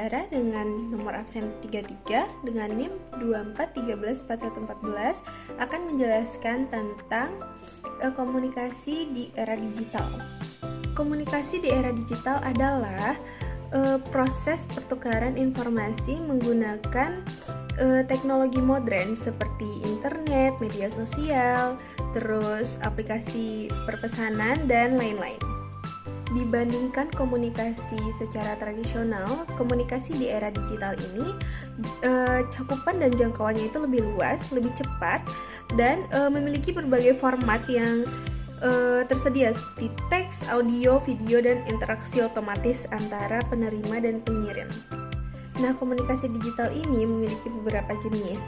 wawancara dengan nomor absen 33 dengan NIM 24134114 akan menjelaskan tentang komunikasi di era digital. Komunikasi di era digital adalah proses pertukaran informasi menggunakan teknologi modern seperti internet, media sosial, terus aplikasi perpesanan, dan lain-lain. Dibandingkan komunikasi secara tradisional, komunikasi di era digital ini cakupan dan jangkauannya itu lebih luas, lebih cepat, dan memiliki berbagai format yang tersedia seperti teks, audio, video, dan interaksi otomatis antara penerima dan pengirim. Nah, komunikasi digital ini memiliki beberapa jenis.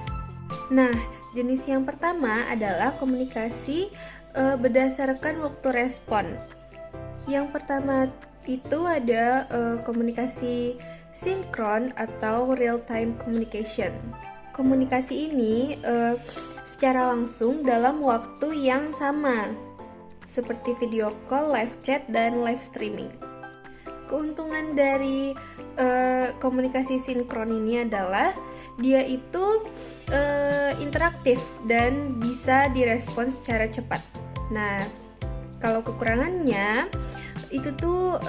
Nah, jenis yang pertama adalah komunikasi berdasarkan waktu respon. Yang pertama itu ada komunikasi sinkron atau real-time communication. Komunikasi ini secara langsung dalam waktu yang sama, seperti video call, live chat, dan live streaming. Keuntungan dari komunikasi sinkron ini adalah dia itu interaktif dan bisa direspon secara cepat. Nah, kalau kekurangannya itu tuh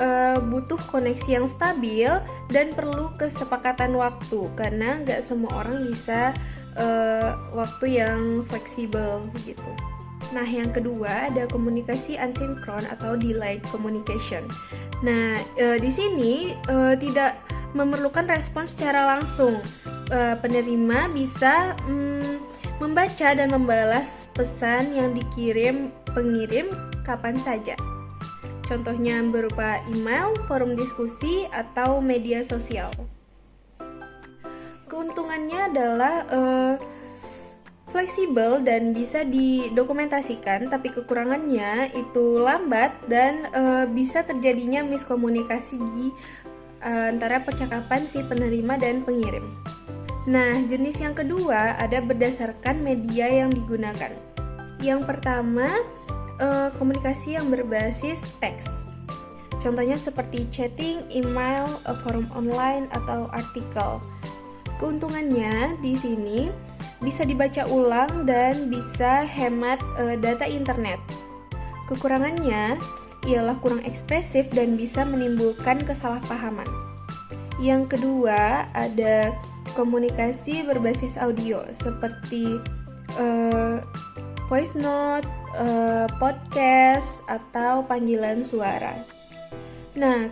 butuh koneksi yang stabil dan perlu kesepakatan waktu, karena nggak semua orang bisa waktu yang fleksibel begitu. Nah, yang kedua ada komunikasi asinkron atau delayed communication. Nah, di sini tidak memerlukan respons secara langsung. Penerima bisa membaca dan membalas pesan yang dikirim pengirim kapan saja. Contohnya berupa email, forum diskusi, atau media sosial. Keuntungannya adalah fleksibel dan bisa didokumentasikan, tapi kekurangannya itu lambat dan bisa terjadinya miskomunikasi di antara percakapan si penerima dan pengirim. Nah, jenis yang kedua ada berdasarkan media yang digunakan. Yang pertama, komunikasi yang berbasis teks. Contohnya seperti chatting, email, forum online, atau artikel. Keuntungannya di sini bisa dibaca ulang dan bisa hemat data internet. Kekurangannya ialah kurang ekspresif dan bisa menimbulkan kesalahpahaman. Yang kedua ada komunikasi berbasis audio seperti voice note, podcast, atau panggilan suara. Nah,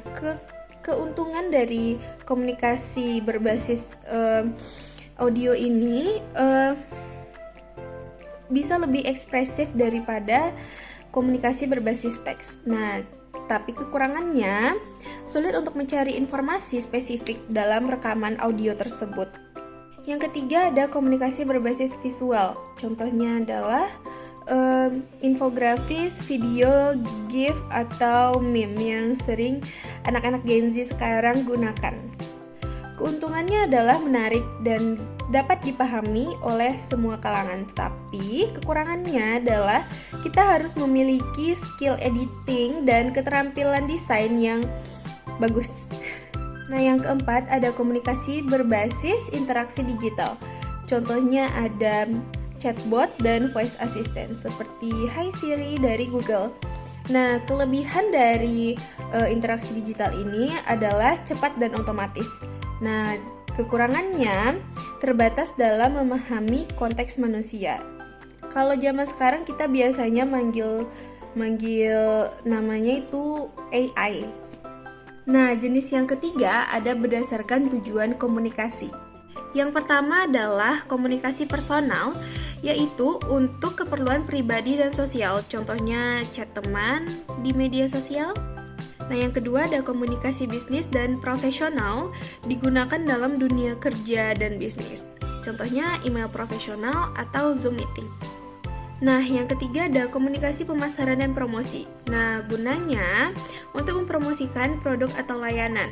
keuntungan dari komunikasi berbasis audio ini bisa lebih ekspresif daripada komunikasi berbasis teks. Nah, tapi kekurangannya sulit untuk mencari informasi spesifik dalam rekaman audio tersebut. Yang ketiga ada komunikasi berbasis visual. Contohnya adalah infografis, video, GIF, atau meme yang sering anak-anak Gen Z sekarang gunakan. Keuntungannya adalah menarik dan dapat dipahami oleh semua kalangan, tapi kekurangannya adalah kita harus memiliki skill editing dan keterampilan desain yang bagus. Nah, yang keempat ada komunikasi berbasis interaksi digital. Contohnya ada chatbot dan voice assistant seperti Hi Siri dari Google. Nah, kelebihan dari interaksi digital ini adalah cepat dan otomatis. Nah, kekurangannya terbatas dalam memahami konteks manusia. Kalau zaman sekarang kita biasanya manggil namanya itu AI. Nah, jenis yang ketiga ada berdasarkan tujuan komunikasi. Yang pertama adalah komunikasi personal, yaitu untuk keperluan pribadi dan sosial, contohnya chat teman di media sosial. Nah, yang kedua ada komunikasi bisnis dan profesional, digunakan dalam dunia kerja dan bisnis, contohnya email profesional atau Zoom meeting. Nah, yang ketiga ada komunikasi pemasaran dan promosi. Nah, gunanya untuk mempromosikan produk atau layanan.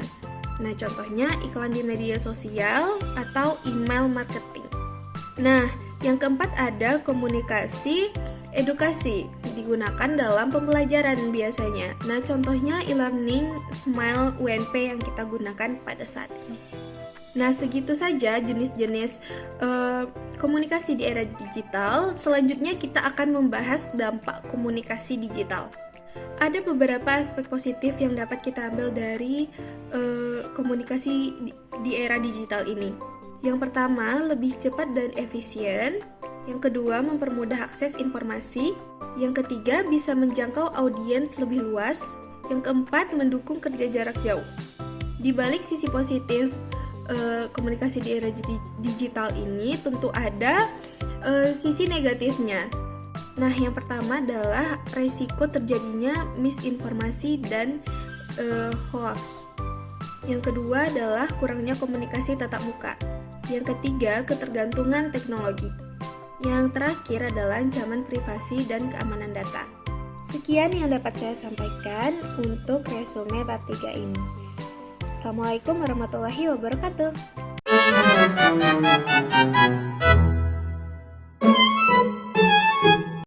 Nah, contohnya iklan di media sosial atau email marketing. Nah, Yang keempat ada komunikasi edukasi, digunakan dalam pembelajaran biasanya. Nah, contohnya e-learning, Smile, UNP yang kita gunakan pada saat ini. Nah, segitu saja jenis-jenis komunikasi di era digital. Selanjutnya kita akan membahas dampak komunikasi digital. Ada beberapa aspek positif yang dapat kita ambil dari komunikasi di era digital ini. Yang pertama, lebih cepat dan efisien. Yang kedua, mempermudah akses informasi. Yang ketiga, bisa menjangkau audiens lebih luas. Yang keempat, mendukung kerja jarak jauh. Di balik sisi positif komunikasi di era digital ini, tentu ada sisi negatifnya. Nah, yang pertama adalah risiko terjadinya misinformasi dan hoax. Yang kedua adalah kurangnya komunikasi tatap muka. Yang ketiga, ketergantungan teknologi. Yang terakhir adalah ancaman privasi dan keamanan data. Sekian yang dapat saya sampaikan untuk resume bab 3 ini. Assalamualaikum warahmatullahi wabarakatuh.